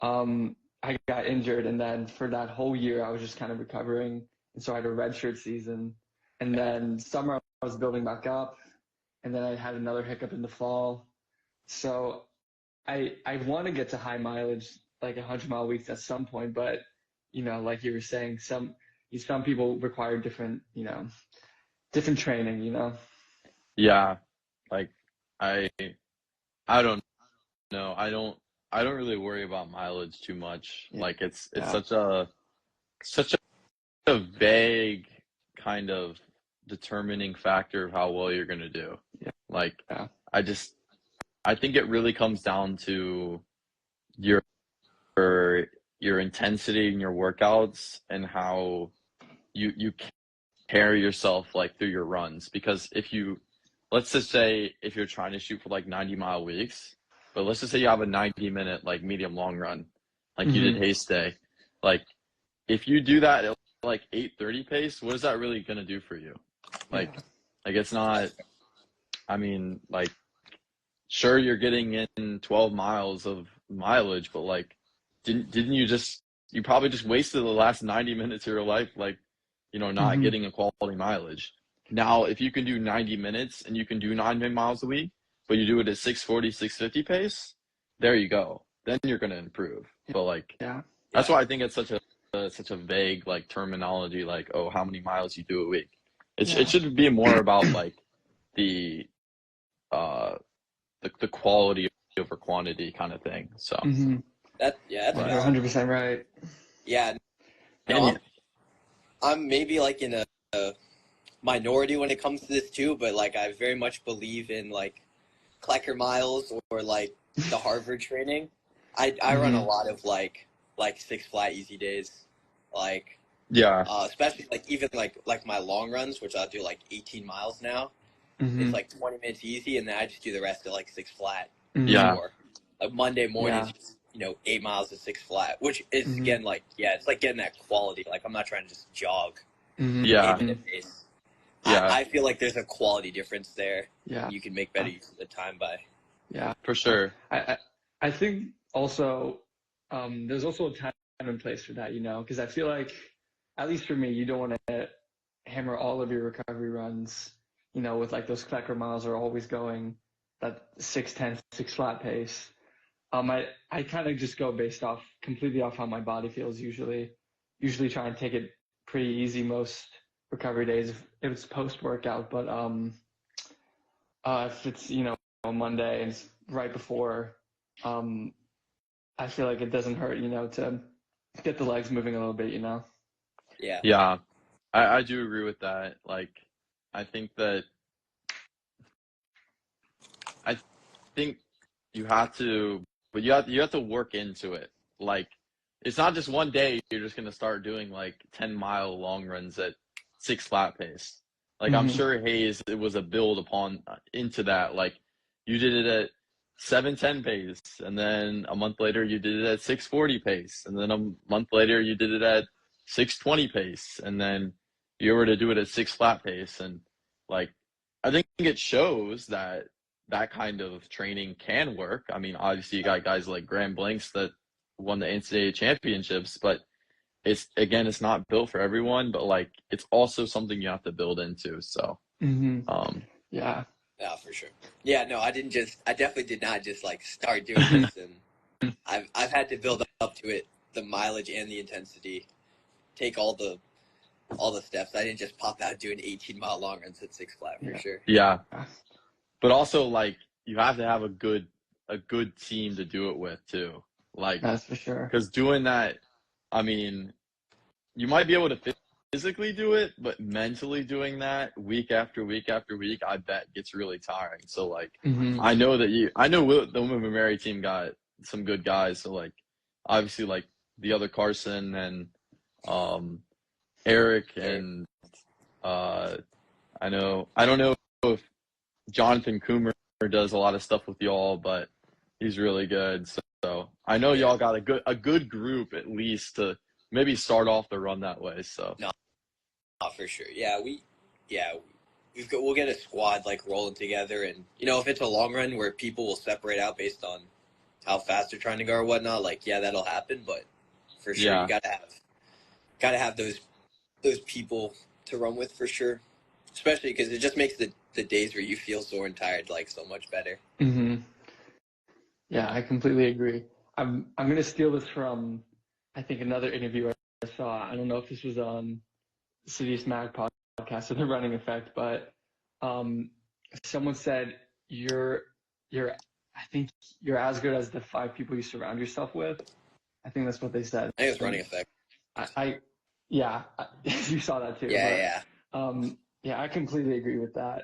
I got injured, and then for that whole year, I was just kind of recovering, and so I had a redshirt season, and then summer I was building back up, and then I had another hiccup in the fall. So I want to get to high mileage, like 100-mile weeks at some point, but like you were saying, some people require different, different training, Yeah. Like I I don't know. I don't really worry about mileage too much. Yeah. Like it's Yeah. such a vague kind of determining factor of how well you're gonna do. Yeah. Like Yeah. I just I think it really comes down to your your intensity in your workouts and how you carry yourself like through your runs. Because if you let's just say if you're trying to shoot for like 90-mile weeks, but let's just say you have a 90-minute like medium long run, like you did Hmm. Hayes Day, like if you do that at like 8:30 pace, what is that really gonna do for you? Yeah. Like it's not. I mean, like sure you're getting in 12 miles of mileage, but like didn't you probably just wasted the last 90 minutes of your life like not Hmm. getting a quality mileage. Now, if you can do 90 minutes and you can do 9 miles a week, but you do it at 6:40, 6:50 pace, there you go. Then you're going to improve. But like Yeah. that's Yeah. why I think it's such a vague like terminology like oh how many miles you do a week. It Yeah. should be more about like the uh the quality over quantity kind of thing. So, Hmm. That's but You're valid. 100% right. Yeah. No, and yeah, I'm maybe like in a minority when it comes to this too, but like I very much believe in like Klecker miles or like the Harvard training. I run a Hmm. lot of like six flat easy days, like yeah, especially like even like my long runs, which I'll do like 18 miles now. It's Hmm. like 20 minutes easy, and then I just do the rest at like six flat Hmm. yeah, before. Like Monday mornings, Yeah. 8 miles at six flat, which is Hmm. again like it's like getting that quality. Like I'm not trying to just jog Hmm. 8 minute pace. yeah, I feel like there's a quality difference there. Yeah. You can make better use of the time by. Yeah. for sure. I, I I think also there's also a time and place for that, because I feel like, at least for me, you don't want to hammer all of your recovery runs, with like those Klecker miles are always going that 6:10, 6 flat pace. I kind of just go based off completely off how my body feels usually. Usually try and take it pretty easy most recovery days if it's post workout, but if it's a Monday and it's right before, um, I feel like it doesn't hurt to get the legs moving a little bit. Yeah. Yeah, I do agree with that. Like, I think that I think you have to, but you have to work into it. Like, it's not just one day you're just gonna start doing like 10-mile long runs at six flat pace. Like, I'm Hmm. sure Hayes it was a build upon into that. Like, you did it at 7:10 pace, and then a month later you did it at 6:40 pace, and then a month later you did it at 6:20 pace, and then you were to do it at six flat pace, and like I think it shows that that kind of training can work. I mean, obviously you got guys like Graham Blanks that won the NCAA championships, but it's not built for everyone, but like it's also something you have to build into. So, Hmm. um, Yeah. Yeah, for sure. Yeah, no, I definitely did not just like start doing this, and I've had to build up to it, the mileage and the intensity, take all the steps. I didn't just pop out doing 18-mile long runs at six flat for Yeah. sure. yeah, but also like you have to have a good team to do it with too. Like, That's for sure. because doing that, I mean, you might be able to physically do it, but mentally doing that week after week after week, I bet gets really tiring. So like, Hmm. I know the Women Mary team got some good guys. So like, obviously like the other Carson and um, Eric Eric. and I don't know if Jonathan Coomer does a lot of stuff with y'all, but he's really good. So I know Yeah. y'all got a good group at least to maybe start off the run that way. So No, for sure. Yeah, we'll get a squad like rolling together, and if it's a long run where people will separate out based on how fast they're trying to go or whatnot, like, yeah, that'll happen. But for sure, you Yeah. gotta have those people to run with for sure. Especially because it just makes the days where you feel sore and tired like so much better. Hmm. Yeah, I completely agree. I'm gonna steal this from, I think, another interview I saw. I don't know if this was on Citius Mag podcast or the Running Effect, but um, someone said you're I think you're as good as the 5 people you surround yourself with. I think that's what they said. I think it's running And effect. I yeah, you saw that too. Yeah, But yeah. yeah, I completely agree with that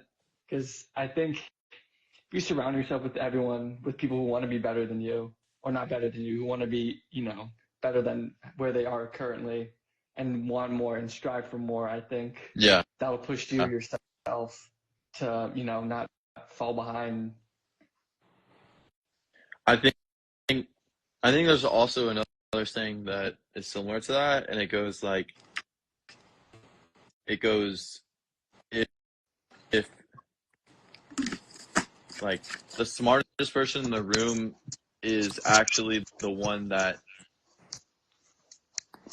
because I think if you surround yourself with people who want to be better than you, or not better than you, who want to be, better than where they are currently and want more and strive for more, I think Yeah. that'll push you yourself to, not fall behind. I think I think there's also another thing that is similar to that, and it goes if if like the smartest person in the room is actually the one that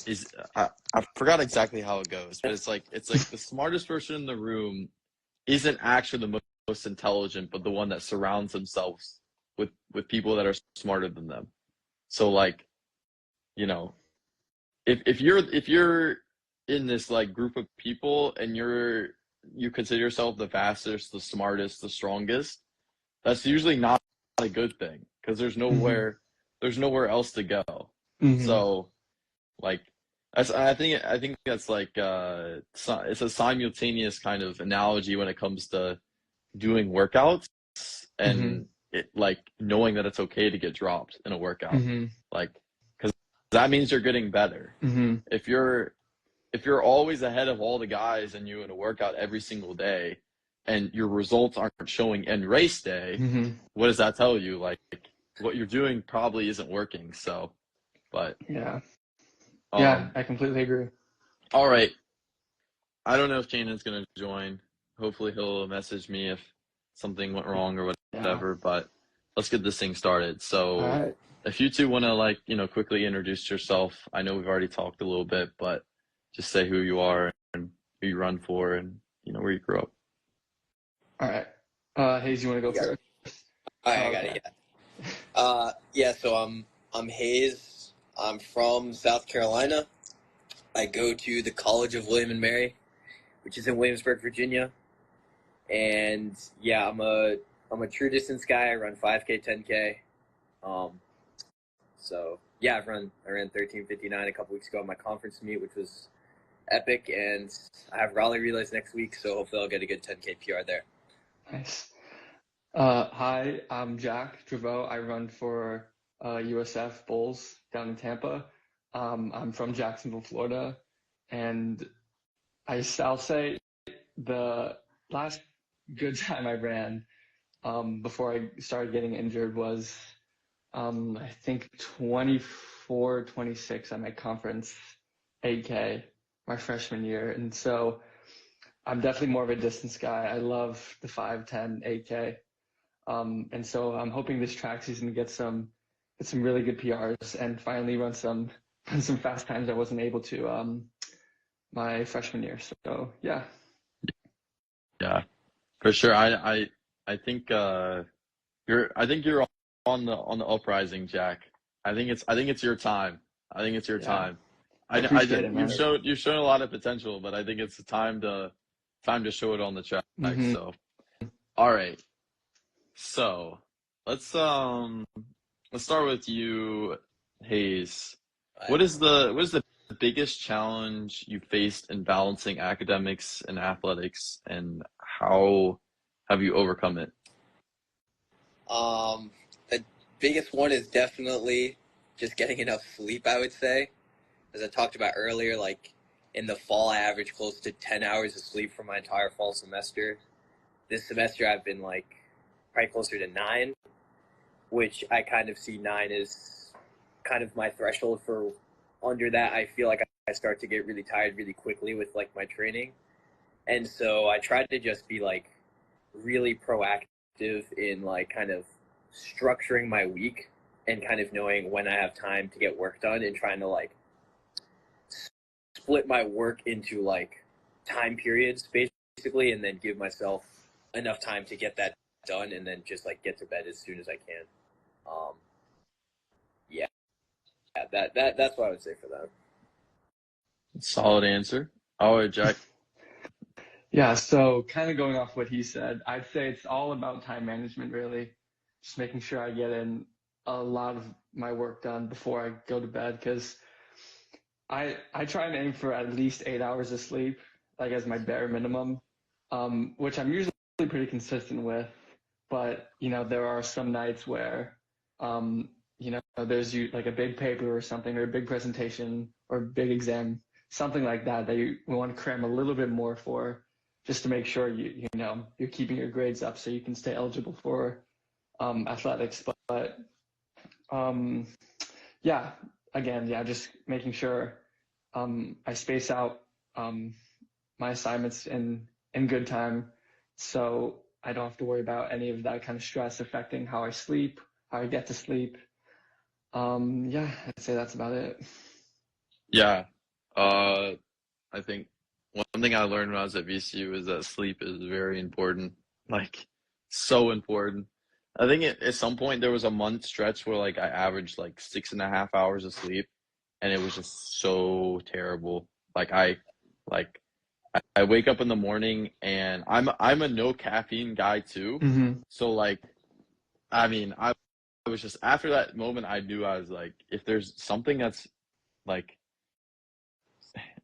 is I forgot exactly how it goes, but it's like the smartest person in the room isn't actually the most intelligent, but the one that surrounds themselves with people that are smarter than them. So like, you know, if you're in this like group of people and you consider yourself the fastest, the smartest, the strongest, that's usually not a good thing because Mm-hmm. there's nowhere else to go. Mm-hmm. So like I think that's like it's a simultaneous kind of analogy when it comes to doing workouts Mm-hmm. and it like knowing that it's okay to get dropped in a workout. Mm-hmm. Like because that means you're getting better. Mm-hmm. If you're always ahead of all the guys and you in a workout every single day and your results aren't showing in race day, Mm-hmm. what does that tell you? Like what you're doing probably isn't working. So, but Yeah. Yeah, um I completely agree. all right. I don't know if Janen's gonna join. Hopefully he'll message me if something went wrong or Yeah. whatever, but let's get this thing started. All So right. if you two wanna like, quickly introduce yourself. I know we've already talked a little bit, but just say who you are and who you run for and where you grew up. All right. Hayes, you want to go You got it. first? All right, Oh, I got okay. it. Yeah. So I'm Hayes. I'm from South Carolina. I go to the College of William and Mary, which is in Williamsburg, Virginia. And yeah, I'm a true distance guy. I run 5K, 10K. Um, so yeah, I ran 13:59 a couple weeks ago at my conference meet, which was epic. And I have Raleigh relays next week, so hopefully I'll get a good 10K PR there. Nice. Hi, I'm Jack Dravo. I run for USF Bulls down in Tampa. I'm from Jacksonville, Florida, and I'll say the last good time I ran before I started getting injured was I think 24, 26 at my conference 8K my freshman year, and so I'm definitely more of a distance guy. I love the 5, 10, 8K. And so I'm hoping this track season to get some really good PRs and finally run some run some fast times I wasn't able to my freshman year. So yeah. Yeah, for sure. I think you're on the uprising, Jack. I think it's your time. I think it's your Yeah. time. I appreciate it, man. You've shown a lot of potential, but I think it's the time to show it on the track. Hmm. So, all right. So, let's let's start with you, Hayes. All right. What is the biggest challenge you faced in balancing academics and athletics, and how have you overcome it? The biggest one is definitely just getting enough sleep, I would say. As I talked about earlier, like in the fall, I average close to 10 hours of sleep for my entire fall semester. This semester, I've been like probably closer to 9, which I kind of see 9 as kind of my threshold for under that. I feel like I start to get really tired really quickly with like my training. And so I tried to just be like really proactive in like kind of structuring my week and kind of knowing when I have time to get work done and trying to like split my work into like time periods basically, and then give myself enough time to get that done and then just like get to bed as soon as I can. Um, yeah, that's what I would say for that. Solid answer. All right, Jack. Yeah, so kind of going off what he said, I'd say it's all about time management, really. Just making sure I get in a lot of my work done before I go to bed, because I try and aim for at least 8 hours of sleep, like as my bare minimum, which I'm usually pretty consistent with. But there are some nights where, there's like a big paper or something, or a big presentation or a big exam, something like that you want to cram a little bit more for, just to make sure you're keeping your grades up so you can stay eligible for athletics. But yeah, again, just making sure I space out my assignments in good time, so I don't have to worry about any of that kind of stress affecting how I sleep, how I get to sleep. I'd say that's about it. Yeah. I think one thing I learned when I was at VCU is that sleep is very important. Like, so important. I think at some point there was a month stretch where like I averaged like 6.5 hours of sleep, and it was just so terrible. Like I wake up in the morning and I'm a no caffeine guy too. Mm-hmm. So like, I mean, I was just, after that moment I knew, I was like, if there's something that's like,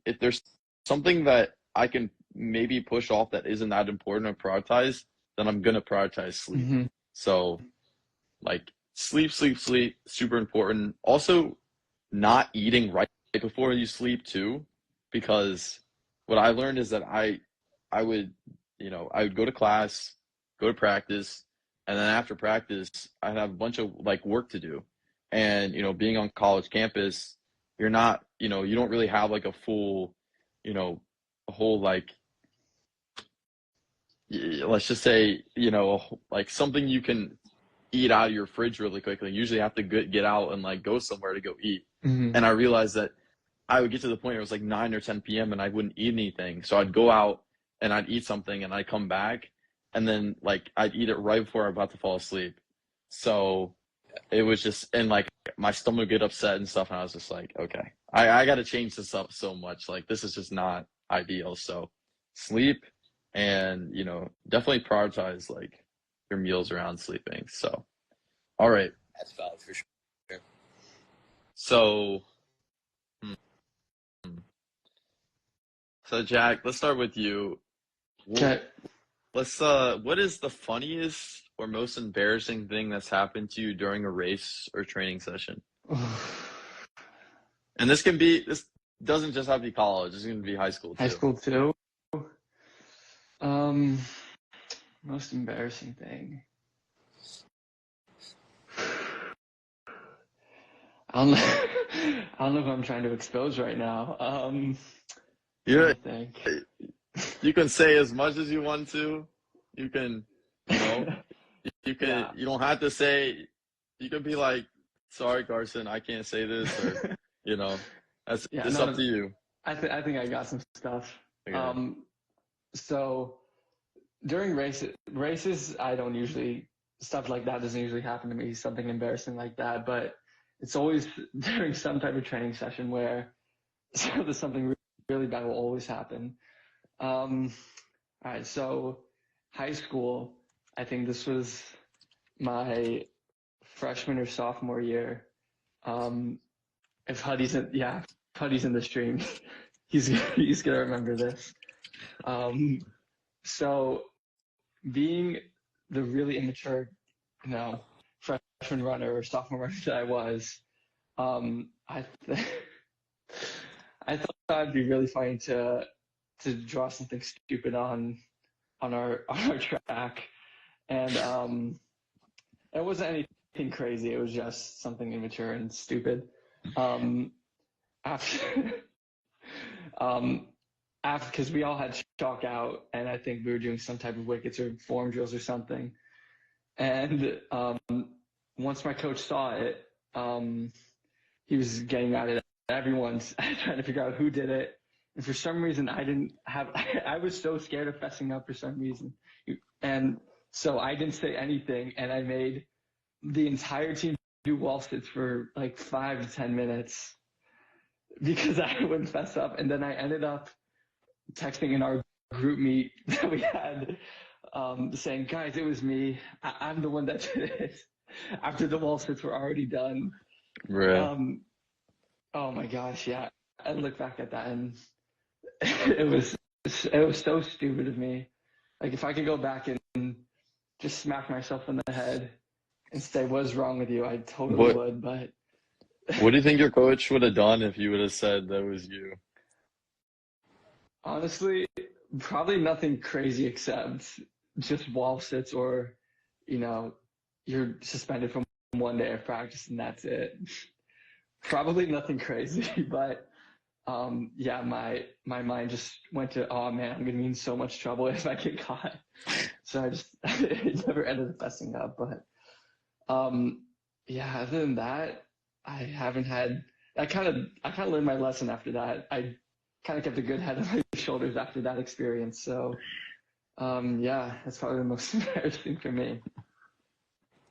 if there's something that I can maybe push off that isn't that important to prioritize, then I'm gonna prioritize sleep. Mm-hmm. So like, sleep, super important. Also, not eating right before you sleep too, because what I learned is that I would, I would go to class, go to practice, and then after practice, I'd have a bunch of like work to do. And, being on college campus, you're not, you don't really have like a full, a whole like, let's just say, like something you can eat out of your fridge really quickly. You usually have to get out and like go somewhere to go eat. Mm-hmm. And I realized that I would get to the point where it was like 9 or 10 p.m. and I wouldn't eat anything. So I'd go out and I'd eat something and I'd come back and then like I'd eat it right before I'm about to fall asleep. So it was just, and like my stomach would get upset and stuff. And I was just like, okay, I got to change this up so much. Like, this is just not ideal. So sleep, and, definitely prioritize like your meals around sleeping. So, all right. That's valid for sure. So, so Jack, let's start with you. Okay. What is the funniest or most embarrassing thing that's happened to you during a race or training session? And this doesn't just have to be college. It's going to be high school too. High school too. Most embarrassing thing. I don't know. I don't know who I'm trying to expose right now. Yeah, I think. you can say as much as you want to. You can, you can. Yeah. You don't have to say. You can be like, "Sorry, Carson, I can't say this," or that's it's up to you. I think I got some stuff. Okay. So during races, I don't usually, stuff like that doesn't usually happen to me, something embarrassing like that. But it's always during some type of training session where there's something really bad will always happen. All right, so high school, I think this was my freshman or sophomore year. If Huddy's in the stream, he's gonna remember this. So being the really immature, freshman runner or sophomore runner that I was, I I thought it'd be really funny to draw something stupid on our track, and it wasn't anything crazy. It was just something immature and stupid. After because we all had chalk out, and I think we were doing some type of wickets or form drills or something. And once my coach saw it, he was getting at it. Everyone's trying to figure out who did it. And for some reason, I was so scared of fessing up for some reason. And so I didn't say anything, and I made the entire team do wall sits for like 5 to 10 minutes because I wouldn't fess up. And then I ended up texting in our group meet that we had, saying, guys, it was me. I'm the one that did it after the wall sits were already done. Right. Oh my gosh, yeah. I look back at that and it was so stupid of me. Like if I could go back and just smack myself in the head and say, what's wrong with you? I totally would, but What do you think your coach would have done if you would have said that was you? honestly, probably nothing crazy except just wall sits or, you're suspended from one day of practice and that's it. Probably nothing crazy, but yeah, my mind just went to, oh man, I'm gonna be in so much trouble if I get caught. So I never ended up messing up. But yeah, other than that, I haven't had. I kind of learned my lesson after that. I kind of kept a good head on my shoulders after that experience. So yeah, that's probably the most embarrassing for me.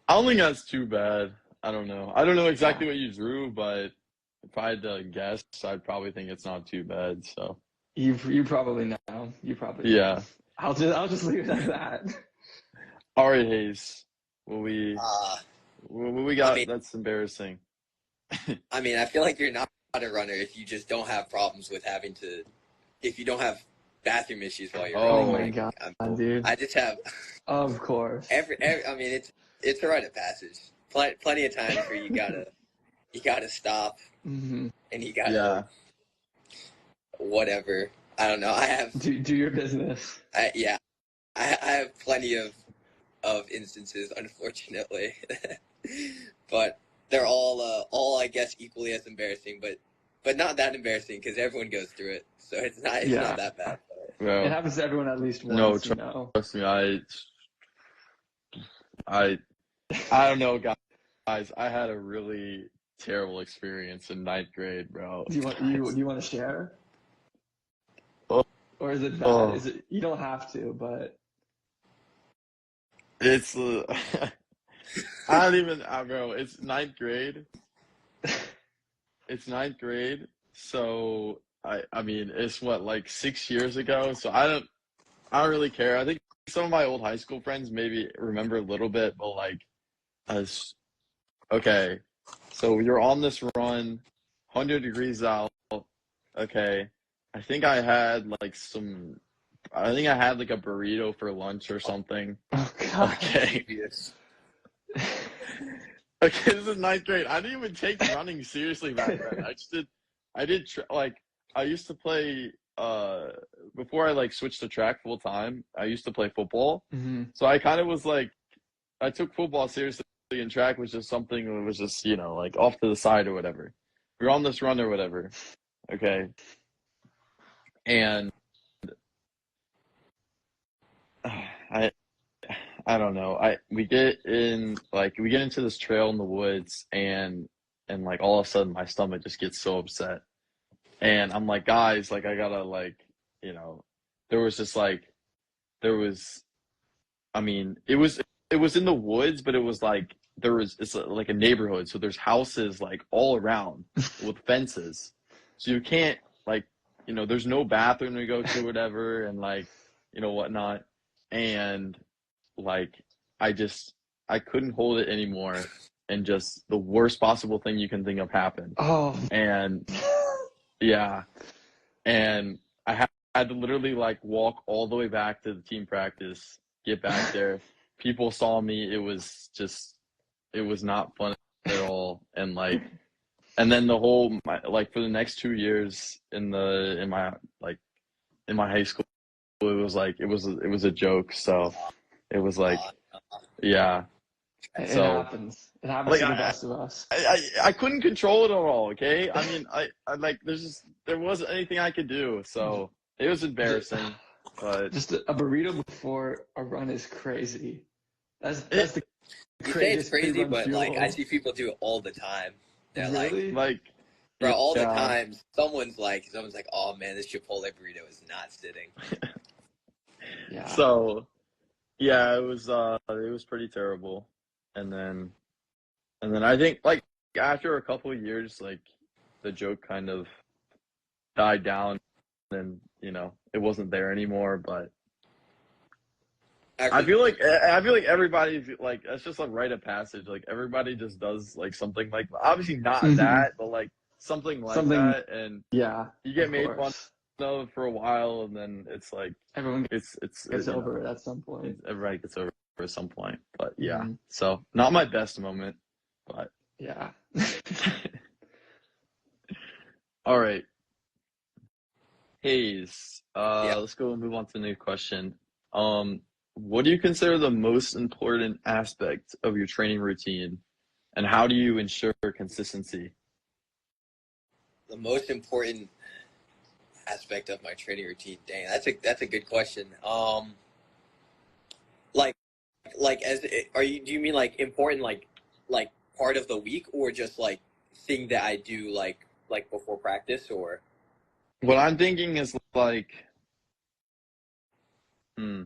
I don't think that's too bad. I don't know. I don't know exactly what you drew, but if I had to guess, I'd probably think it's not too bad. So You probably know. You probably yeah. know. I'll just leave it at that. All right, Hayes. What we got? I mean, That's embarrassing. I feel like you're not a runner if you just don't have problems with if you don't have bathroom issues while you're Oh running. My God, dude. I just have Of course. it's a rite of passage. Plenty of times where you gotta stop Mm-hmm. and you gotta whatever. I don't know. I have Do your business. I have plenty of instances, unfortunately, but they're all I guess equally as embarrassing, but not that embarrassing because everyone goes through it, so it's not that bad. Well, It happens to everyone at least once. no, you know. trust me. I don't know, guys. I had a really terrible experience in 9th grade, bro. Do you want to share? Oh. Or is it bad? Oh. Is it? You don't have to, but It's I don't even, bro. It's 9th grade. It's 9th grade. So I mean, it's what, like 6 years ago. So I don't really care. I think some of my old high school friends maybe remember a little bit, but like us. Okay, so you're on this run, 100 degrees out. Okay, I think I had like a burrito for lunch or something. oh god. Okay. Okay, this is 9th grade. I didn't even take running seriously back then. I used to play, before I like switched to track full time, I used to play football. Mm-hmm. So I kind of was like, I took football seriously and track was just something that was just, like off to the side or whatever. We were on this run or whatever. Okay. And I don't know. We get into this trail in the woods and like all of a sudden my stomach just gets so upset. And I'm like, guys, like I gotta there was it was in the woods, but it was like it's like a neighborhood, so there's houses like all around with fences. So you can't there's no bathroom to go to, whatever, and whatnot. And like I couldn't hold it anymore, and just the worst possible thing you can think of happened. Oh. And yeah, and I had to literally like walk all the way back to the team practice, get back there. People saw me. It was not fun at all. And then for the next 2 years in my high school, it was a joke. So it was like, yeah. It So happens. It happens to the best of us. I couldn't control it at all. Okay. I mean, there wasn't anything I could do. So it was embarrassing, but Just a burrito before a run is crazy. That's the You say it's greatest crazy, pre-run but like I fuel. see people do it all the time. They're like, Really? Like, bro, all the yeah. time. Someone's like, oh man, this Chipotle burrito is not sitting. Yeah. So, yeah, it was pretty terrible. And then I think like after a couple of years, like the joke kind of died down, and it wasn't there anymore. But I Actually, feel like everybody like that's just a rite of passage. Like everybody just does like something like obviously not Mhm. that, but like something like Something, that, and yeah, you get of made fun course. of for a while, and then it's like Everyone it's gets over it at some point. everybody gets over it at some point. But yeah, Mhm. so not my best moment, but Yeah. all right. Hayes, yeah. let's go and move on to the new question. What do you consider the most important aspect of your training routine, and how do you ensure consistency? The most important aspect of my training routine. Dang, that's a good question. Like as are you? Do you mean like important like part of the week or just like thing that I do like before practice or? What I'm thinking is like, hmm,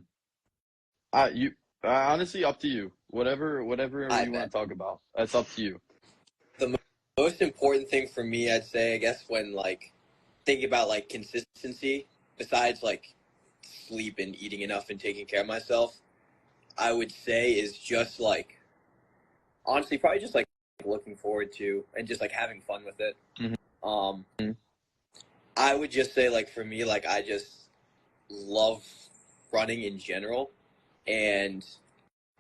you honestly up to you. Whatever I you bet want to talk about, that's up to you. the most important thing for me, I'd say, I guess, when like thinking about like consistency, besides like sleep and eating enough and taking care of myself, I would say is just like honestly probably just like looking forward to and just like having fun with it. Mhm. Um, I would just say like for me, like I just love running in general, and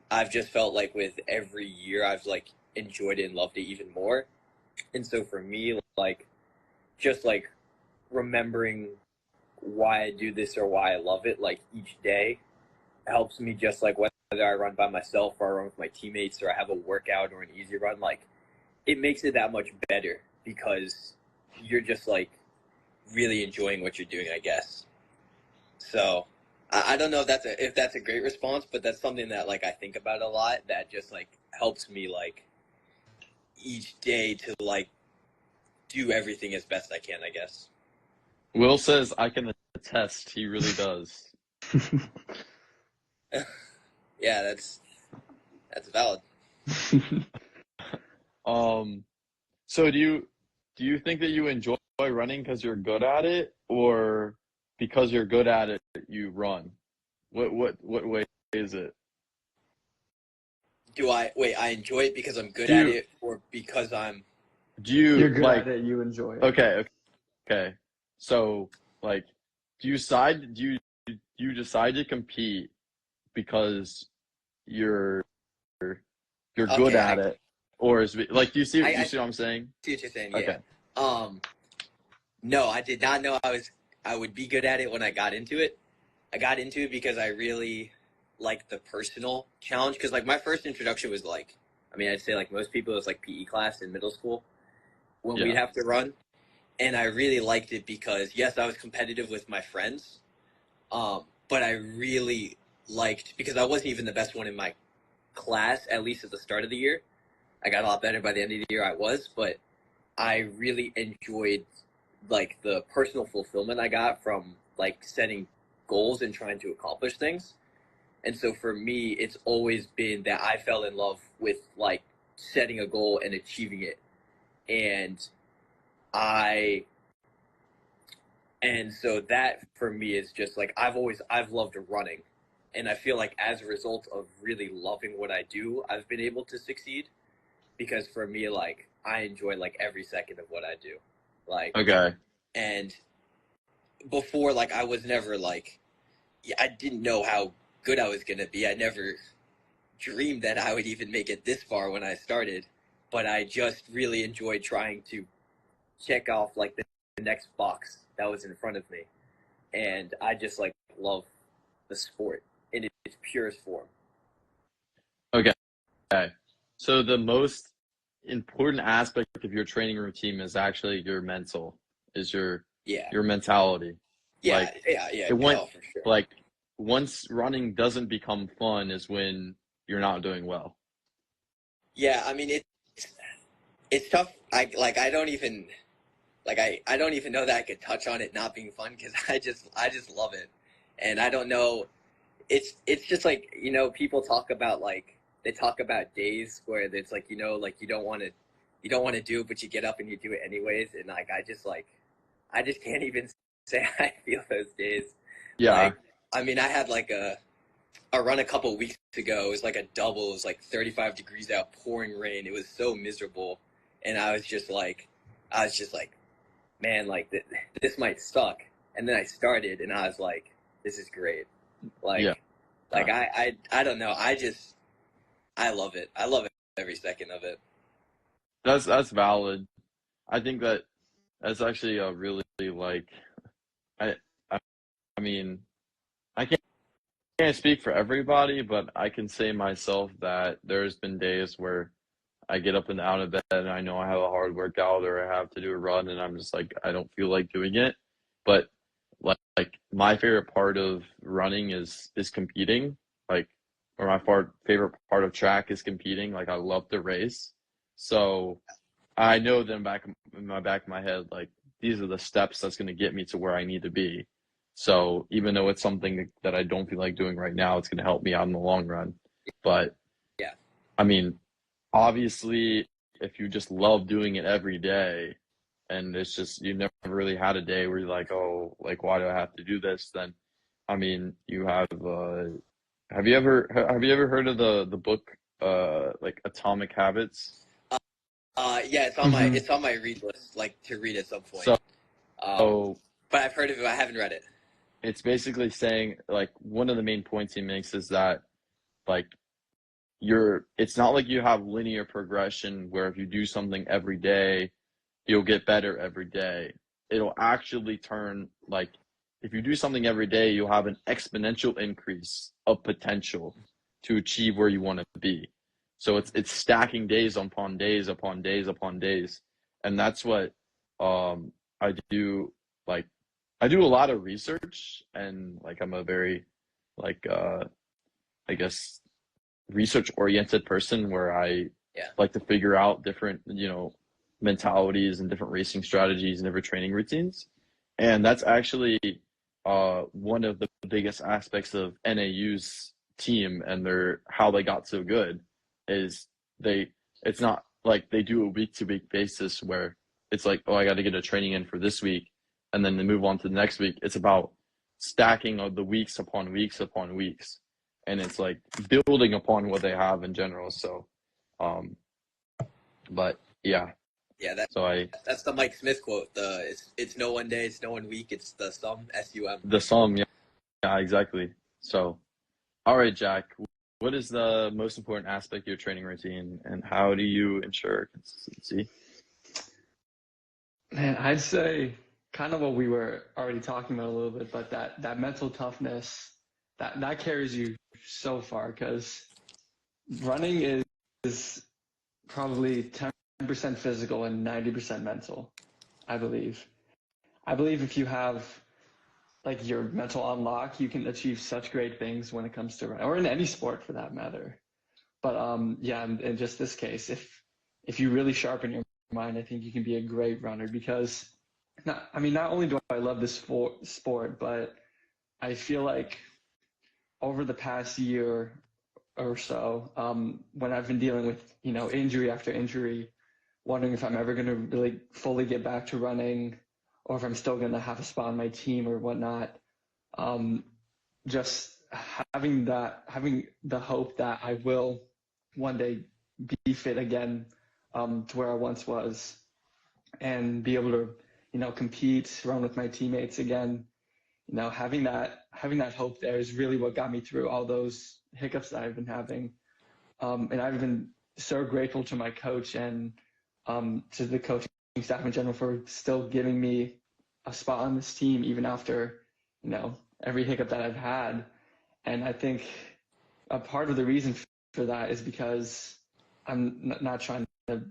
I've just felt like with every year I've like enjoyed it and loved it even more. And so for me, like just like remembering why I do this or why I love it, like each day helps me just like whether I run by myself or I run with my teammates or I have a workout or an easy run, like it makes it that much better because you're just like really enjoying what you're doing, I guess. So I don't know if that's a great response, but that's something that like I think about a lot that just like helps me like each day to like do everything as best I can, I guess. Will says I can attest. He really does. Yeah, that's valid. Um, so do you think that you enjoy running because you're good at it, or because you're good at it you run? What way is it? Do I wait? I enjoy it because I'm good Do at you it, or because I'm do you You're good like at it. You enjoy it. okay. So like do you decide to compete because you're you're good okay? at it, or is it like do you I see what I'm saying? see what you're saying. Yeah. Okay. No, I did not know I would be good at it when I got into it. I got into it because I really like the personal challenge. Because like my first introduction was like, I mean, I'd say like most people, it was like PE class in middle school when we'd Yeah. have to run, and I really liked it because yes, I was competitive with my friends, but I really liked because I wasn't even the best one in my class, at least at the start of the year. I got a lot better by the end of the year. I was, but I really enjoyed like the personal fulfillment I got from like setting goals and trying to accomplish things. And so for me, it's always been that I fell in love with like setting a goal and achieving it. And I and so that for me is just like I've loved running. And I feel like as a result of really loving what I do, I've been able to succeed because for me like I enjoy like every second of what I do. Like Okay. and before like I was never like I didn't know how good I was gonna be. I never dreamed that I would even make it this far when I started, but I just really enjoyed trying to check off like the next box that was in front of me, and I just like love the sport in its purest form. Okay. So the most important aspect of your training routine is actually your mental, is Yeah, your mentality. yeah, Like yeah, yeah. it went No, for sure. like once running doesn't become fun is when you're not doing well. Yeah, I mean it's tough. I don't even I don't even know that I could touch on it not being fun because I just love it, and I don't know. It's just like people talk about like they talk about days where it's like like you don't want to do it but you get up and you do it anyways, and like I just can't even say I feel those days. Yeah. Like I mean I had like a run a couple weeks ago. It was like a double. It was like 35 degrees out, pouring rain. It was so miserable, and I was just like, man, like this might suck. And then I started, and I was like, this is great. Yeah. Like, I don't know. I love it. I love it every second of it. That's valid. I think that that's actually a really like I I, I mean I can't speak for everybody, but I can say myself that there's been days where I get up and out of bed and I know I have a hard workout or I have to do a run and I'm just like I don't feel like doing it. But like my favorite part of running is competing. Like or my favorite part of track is competing. Like I love to race. So I know then back in my back of my head, like these are the steps that's going to get me to where I need to be. So even though it's something that I don't feel like doing right now, it's going to help me out in the long run. But Yeah, I mean, obviously, if you just love doing it every day, and it's just you never really had a day where you're like, oh, like why do I have to do this? Then, I mean, you have. Have you ever heard of the book like Atomic Habits? yeah. Hmm. It's on my read list, like to read at some point. So Um, but I've heard of it. I haven't read it. it's basically saying like one of the main points he makes is that like it's not like you have linear progression where if you do something every day you'll get better every day. It'll actually turn like if you do something every day you'll have an exponential increase of potential to achieve where you want to be. So it's stacking days upon days upon days upon days, and that's what I do. Like I do a lot of research, and like I'm a very like I guess research oriented person where I Yeah. like to figure out different, mentalities and different racing strategies and different training routines. And that's actually one of the biggest aspects of NAU's team and their how they got so good is they it's not like they do a week to week basis where it's like, oh, I got to get a training in for this week and then they move on to the next week. It's about stacking of the weeks upon weeks upon weeks and it's like building upon what they have in general. So, um, but yeah, Yeah, that so that's the Mike Smith quote. It's no one day, it's no one week, it's the sum SUM. the sum, yeah, yeah, exactly. So, all right, Jack, what is the most important aspect of your training routine and how do you ensure consistency? Man, I'd say kind of what we were already talking about a little bit, but that mental toughness that carries you so far because running is probably 10% physical and 90% mental, I believe. I believe if you have like your mental unlock, you can achieve such great things when it comes to running, or in any sport for that matter. But yeah, in just this case, if you really sharpen your mind, I think you can be a great runner because not only do I love this sport, but I feel like over the past year or so, when I've been dealing with injury after injury, wondering if I'm ever going to really fully get back to running, or if I'm still going to have a spot on my team or whatnot. Um, just having the hope that I will one day be fit again, to where I once was, and be able to compete, run with my teammates again. Having that hope there is really what got me through all those hiccups that I've been having. And I've been so grateful to my coach and to the coaching staff in general for still giving me a spot on this team even after every hiccup that I've had. And I think a part of the reason for that is because I'm not trying to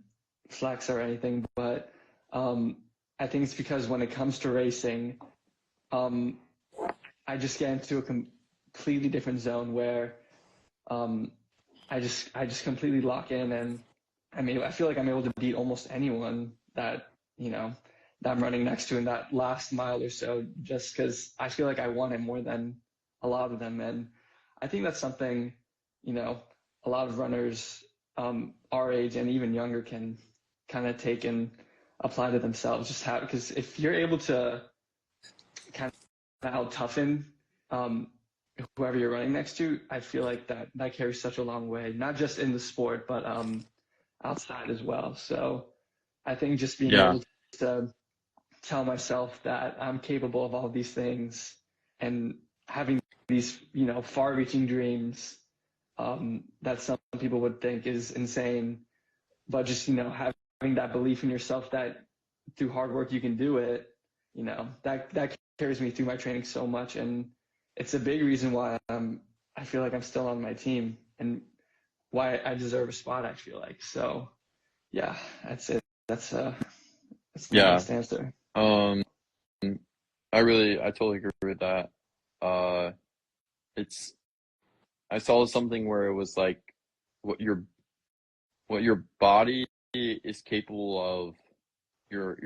flex or anything, but I think it's because when it comes to racing, um, I just get into a completely different zone where um, I just completely lock in, and I mean, I feel like I'm able to beat almost anyone that, that I'm running next to in that last mile or so, just because I feel like I want it more than a lot of them. And I think that's something, a lot of runners our age and even younger can kind of take and apply to themselves. Because if you're able to kind of out toughen whoever you're running next to, I feel like that carries such a long way, not just in the sport, but outside as well. So I think just being Yeah. able to tell myself that I'm capable of all of these things and having these, far-reaching dreams that some people would think is insane, but just, having that belief in yourself that through hard work you can do it, that carries me through my training so much. And it's a big reason why I feel like I'm still on my team and why I deserve a spot, I feel like. So yeah, that's it. That's my Yeah. honest answer. I totally agree with that. It's I saw something where it was like what your body is capable of, your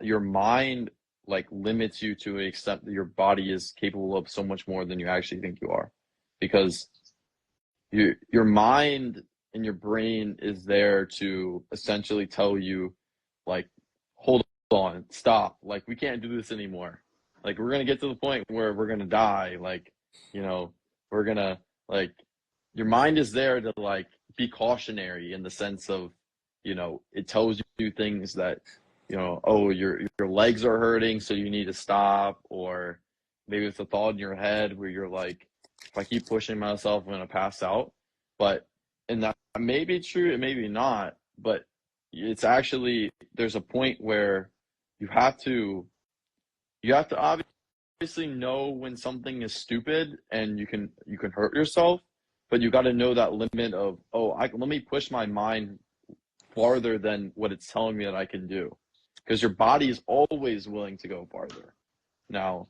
your mind like limits you to an extent that your body is capable of so much more than you actually think you are, because your mind and your brain is there to essentially tell you, like, hold on, stop, like, we can't do this anymore, like, we're gonna get to the point where we're gonna die, like, we're gonna, like, your mind is there to, like, be cautionary in the sense of, it tells you things that, oh, your legs are hurting, so you need to stop, or maybe it's a thought in your head where you're like, if I keep pushing myself, I'm gonna pass out. But and that may be true, it may be not, but it's actually, there's a point where you have to obviously know when something is stupid and you can hurt yourself, but you got to know that limit of, oh, let me push my mind farther than what it's telling me that I can do, because your body is always willing to go farther. Now,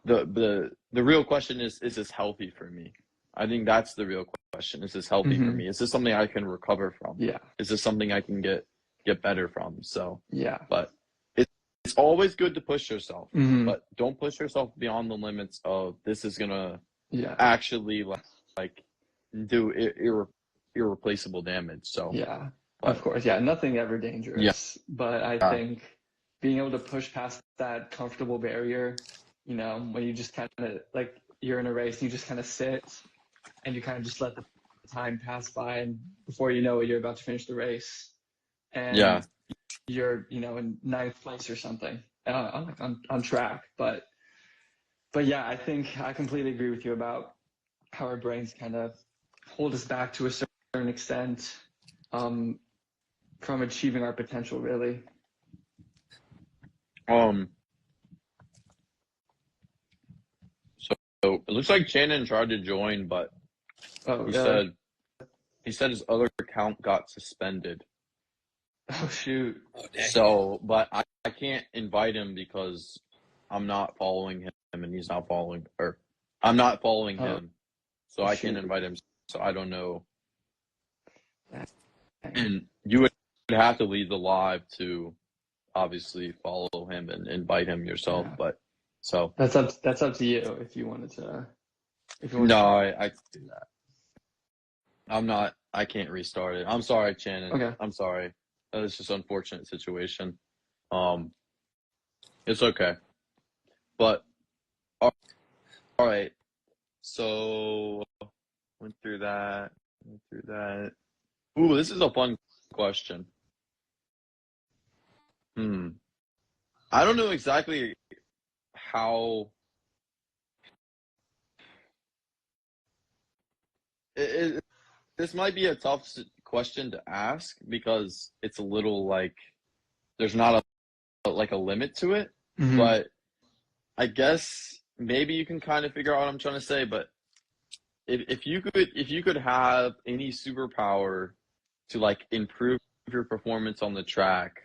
the real question is this healthy for me? I think that's the real question. Is this healthy for me? Is this something I can recover from? Yeah. Is this something I can get better from? So Yeah. but it's always good to push yourself, Mm-hmm. but don't push yourself beyond the limits of, this is gonna Yeah. actually like do irreplaceable damage. So Yeah. but Of course. Yeah. Nothing ever dangerous. But I yeah, think being able to push past that comfortable barrier, when you just kind of like you're in a race and you just kind of sit and you kind of just let the time pass by, and before you know it, you're about to finish the race yeah, and you're, in ninth place or something on track. But yeah, I think I completely agree with you about how our brains kind of hold us back to a certain extent from achieving our potential, really. so it looks like Shannon tried to join, but Oh, he really? said his other account got suspended. Oh, shoot. Oh, dang. So, but I can't invite him because I'm not following him and he's not following, or I'm not following him. So I can't Shoot. invite him. So I don't know. Dang. And you would have to lead the live to obviously follow him and invite him yourself. Yeah. But so That's up to you if you wanted to. no, I do that. I can't restart it. I'm sorry, Shannon. Okay. I'm sorry. It's just an unfortunate situation. It's okay. But all right. So went through that. Ooh, this is a fun question. I don't know exactly how this might be a tough question to ask, because it's a little like there's not a limit to it. Mm-hmm. But I guess maybe you can kind of figure out what I'm trying to say. But if you could have any superpower to like improve your performance on the track,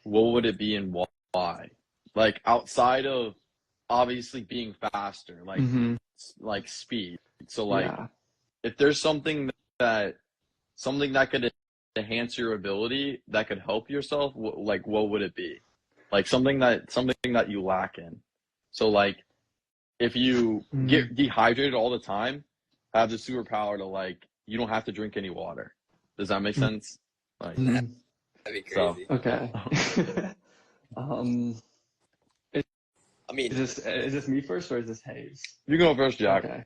what would it be and why? Like, outside of obviously being faster, like Mm-hmm. like speed. So like, Yeah. if there's something that could enhance your ability that could help yourself, like what would it be? Like something that you lack in. So like if you get dehydrated all the time, have the superpower to like you don't have to drink any water. Does that make sense? Like Mhm. That'd be so. crazy. Okay. I mean, Is this me first or is this Hayes? You go first, Jack. Okay.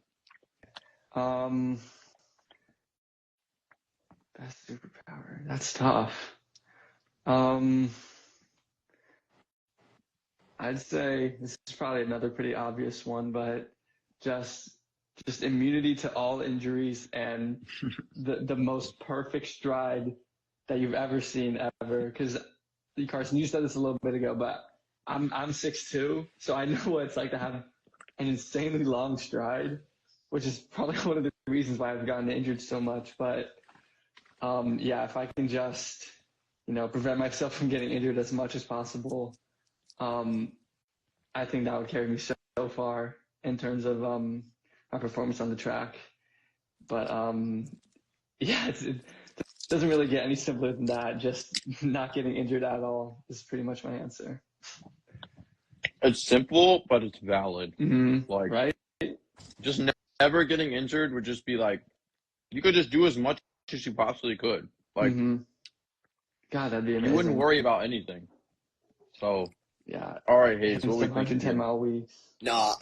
Best superpower. That's tough. I'd say this is probably another pretty obvious one, but just immunity to all injuries and the most perfect stride that you've ever seen ever. Because Carson, you said this a little bit ago, but I'm 6'2", so I know what it's like to have an insanely long stride, which is probably one of the reasons why I've gotten injured so much. But yeah, if I can just prevent myself from getting injured as much as possible, I think that would carry me so far in terms of my performance on the track. But yeah, it doesn't really get any simpler than that. Just not getting injured at all is pretty much my answer. It's simple, but it's valid. Like Right? just never getting injured would just be like you could just do as much as you possibly could. Like God, that'd be amazing. you wouldn't worry about anything. So yeah. all right, Hayes, And what we some thinking 110 here? mile weeks. no,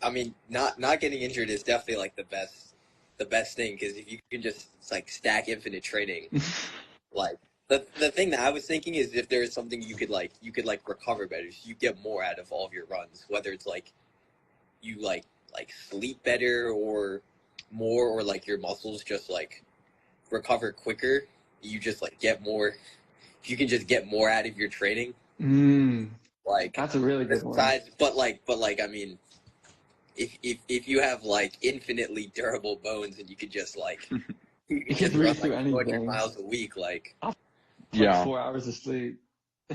I mean, not getting injured is definitely like the best thing, because if you can just like stack infinite training, like the thing that I was thinking is if there is something you could recover better, so you get more out of all of your runs, whether it's like you like sleep better or more, or like your muscles just like recover quicker. You just like get more. If you can just get more out of your training, like That's a really good one. besides, but I mean, if you have like infinitely durable bones and you could just like you can just run through like 200 anything. miles a week, like Yeah. 4 hours of sleep.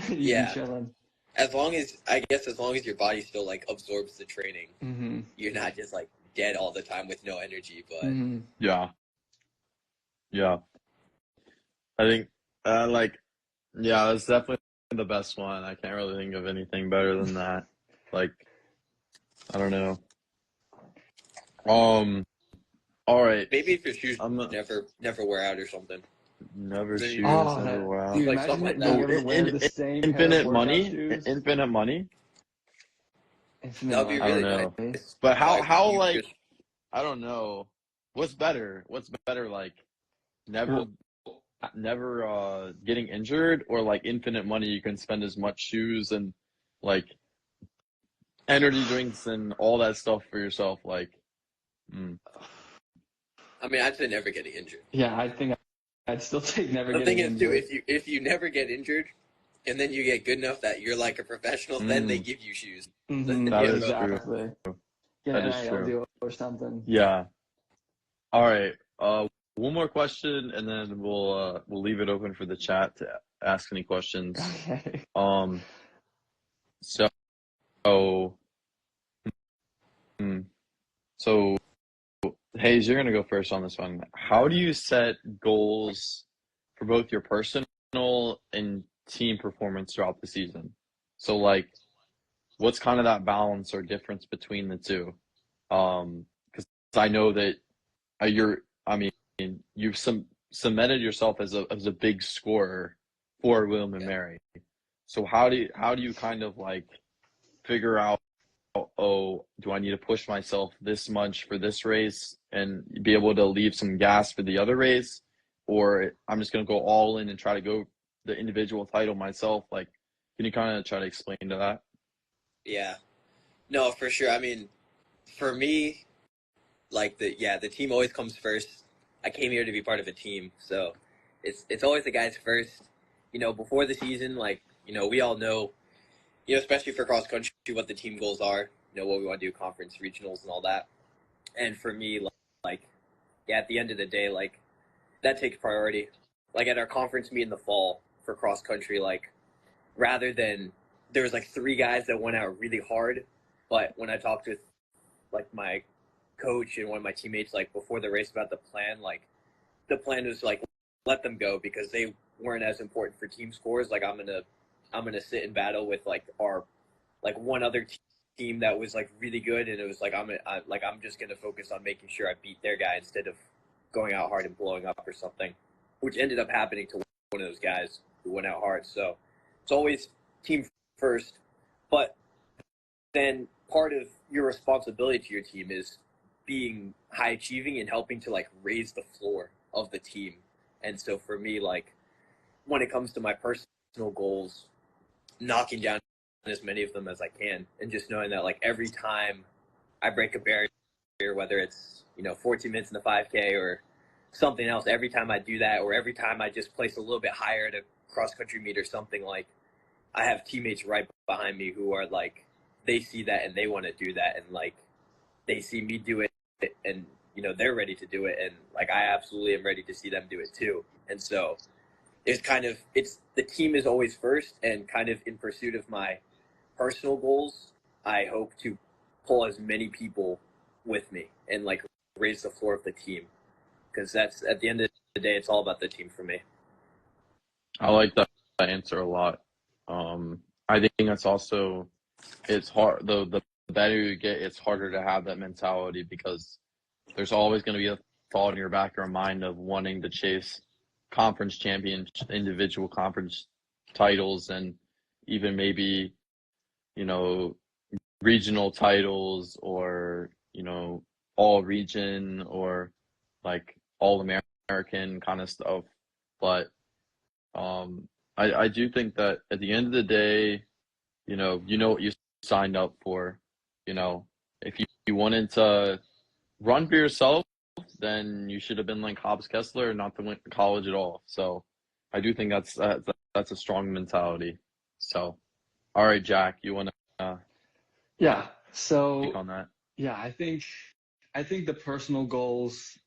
You'd Yeah. be chilling. as long as your body still like absorbs the training, you're not just like dead all the time with no energy. But Yeah. Yeah. I think that's definitely the best one. I can't really think of anything better than that. Like I don't know. All right. maybe if your shoes never wear out or something. Never Then shoes, you- never wow. Dude, Like imagine something like being that. able to wear the same pair of Infinite workout money? shoes. Infinite money? Infinite That would be I don't really know. nice. But how You like just- I don't know. What's better? What's better like never getting injured or like infinite money you can spend as much shoes and like energy drinks and all that stuff for yourself like I mean, I'd say never getting injured. Yeah, I think I'd still take never The getting thing is, too, injured. if you never get injured, and then you get good enough that you're like a professional, then they give you shoes. That is Exactly. Get That an is NIL true. deal or something. Yeah. All right. One more question and then we'll leave it open for the chat to ask any questions. Okay. So so Hayes, you're gonna go first on this one. How do you set goals for both your personal and team performance throughout the season? So like what's kind of that balance or difference between the two? Because I know that you've cemented yourself as a big scorer for William and Mary. So how do you kind of like figure out, oh, do I need to push myself this much for this race and be able to leave some gas for the other race, or I'm just gonna go all in and try to go the individual title myself? Like, can you kind of try to explain to that? Yeah. No, for sure. I mean, for me, like the team always comes first. I came here to be part of a team, so it's always the guys first. Before the season, like we all know, especially for cross country, what the team goals are. What we want to do, conference, regionals, and all that. And for me, at the end of the day, like that takes priority. Like at our conference meet in the fall for cross country, like rather than there was like 3 guys that went out really hard, but when I talked with like my coach and one of my teammates like before the race about the plan, like the plan was like, let them go because they weren't as important for team scores. Like I'm gonna sit in battle with like our like one other team that was like really good, and it was like I'm just gonna focus on making sure I beat their guy instead of going out hard and blowing up or something, which ended up happening to one of those guys who went out hard. So it's always team first, but then part of your responsibility to your team is being high achieving and helping to like raise the floor of the team. And so for me, like when it comes to my personal goals, knocking down as many of them as I can, and just knowing that like every time I break a barrier, whether it's 14 minutes in the 5K or something else, every time I do that, or every time I just place a little bit higher at a cross country meet or something, like I have teammates right behind me who are like, they see that and they want to do that, and like they see me do it, and they're ready to do it, and like I absolutely am ready to see them do it too. And so it's the team is always first, and kind of in pursuit of my personal goals, I hope to pull as many people with me and like raise the floor of the team, because that's at the end of the day, it's all about the team for me. I like that answer a lot. I think that's also, it's hard, the better you get, it's harder to have that mentality because there's always going to be a thought in your back of your mind of wanting to chase conference champion, individual conference titles, and even maybe, regional titles, or, all region, or like all American kind of stuff. But I do think that at the end of the day, what you signed up for. If you wanted to run for yourself, then you should have been like Hobbs Kessler and not to win college at all. So I do think that's a strong mentality. So, all right, Jack, you want to Yeah. speak So on that? yeah, I think the personal goals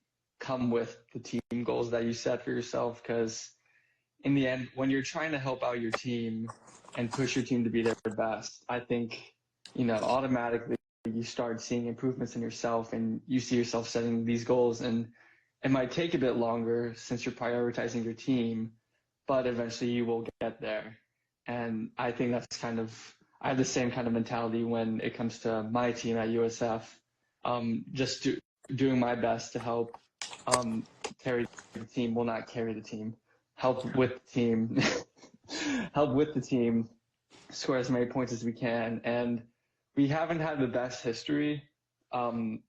come with the team goals that you set for yourself, because in the end, when you're trying to help out your team and push your team to be their best, I think, automatically you start seeing improvements in yourself, and you see yourself setting these goals, and it might take a bit longer since you're prioritizing your team, but eventually you will get there. And I think I have the same kind of mentality when it comes to my team at USF. Doing my best to help carry the team, well, not carry the team, help with the team, help with the team score as many points as we can. And we haven't had the best history. I'm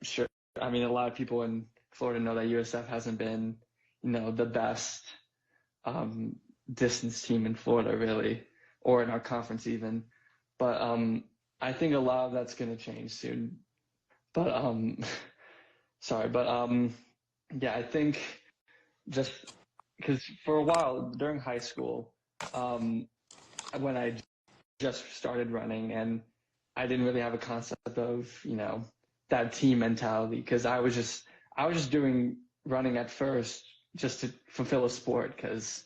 sure. I mean, a lot of people in Florida know that USF hasn't been, the best distance team in Florida, really, or in our conference even. But I think a lot of that's going to change soon. But sorry, but yeah, I think just because for a while during high school, when I just started running, and I didn't really have a concept of, that team mentality, because I was just doing running at first just to fulfill a sport, because,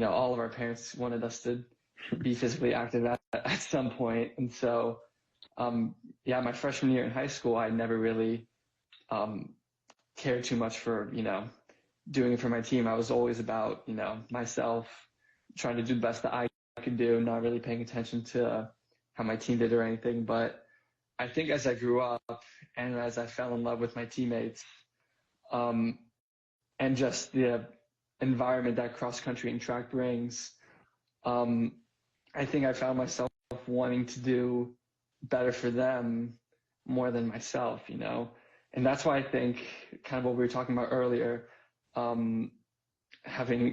all of our parents wanted us to be physically active at some point. And so, yeah, my freshman year in high school, I never really cared too much for, doing it for my team. I was always about, myself, trying to do the best that I could do, not really paying attention to how my team did or anything. But I think as I grew up and as I fell in love with my teammates, and just the environment that cross country and track brings, I think I found myself wanting to do better for them more than myself, And that's why I think, kind of what we were talking about earlier, having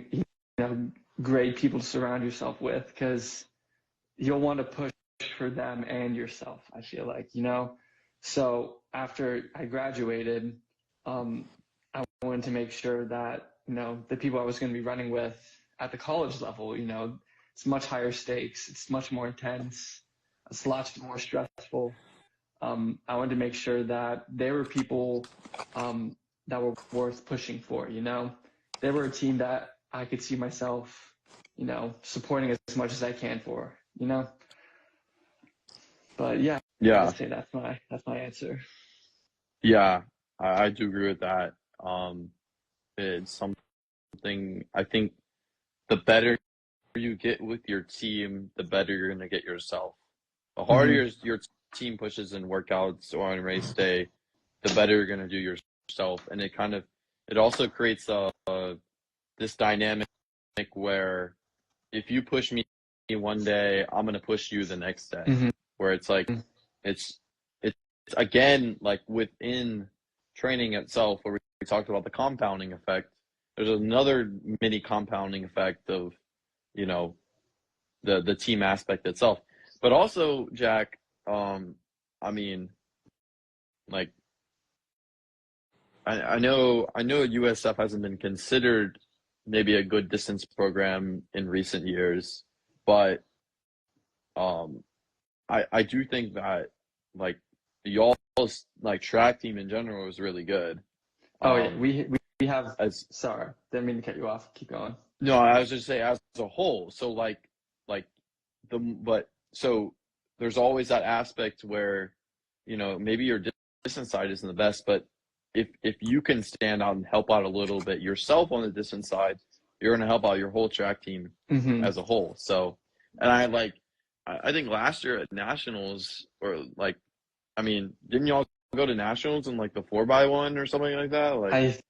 great people to surround yourself with, because you'll want to push for them and yourself, I feel like, So after I graduated, I wanted to make sure that, the people I was going to be running with at the college level, it's much higher stakes, it's much more intense, it's lots more stressful. I wanted to make sure that they were people that were worth pushing for, They were a team that I could see myself, supporting as much as I can for, But yeah, I Yeah, would say that's my answer. yeah, I do agree with that. It's something something. I think the better you get with your team, the better you're going to get yourself. The harder Mm-hmm. your team pushes in workouts or on race day, the better you're going to do yourself. And it also creates this dynamic where if you push me one day, I'm going to push you the next day. Mm-hmm. Where it's like, it's again, like within training itself, where we talked about the compounding effect, there's another mini compounding effect of, you know, the team aspect itself. But also, Jack, I mean, like, I know USF hasn't been considered maybe a good distance program in recent years, but I do think that like y'all's like track team in general is really good. Oh yeah, Um, we have. as Sorry, didn't mean to cut you off. Keep going. No, I was just say as a whole. So like but so there's always that aspect where, you know, maybe your distance side isn't the best, but if you can stand out and help out a little bit yourself on the distance side, you're going to help out your whole track team Mm-hmm. as a whole. So, and I think last year at nationals, or like, I mean, didn't y'all go to nationals in like the 4x1 or something like that? Like,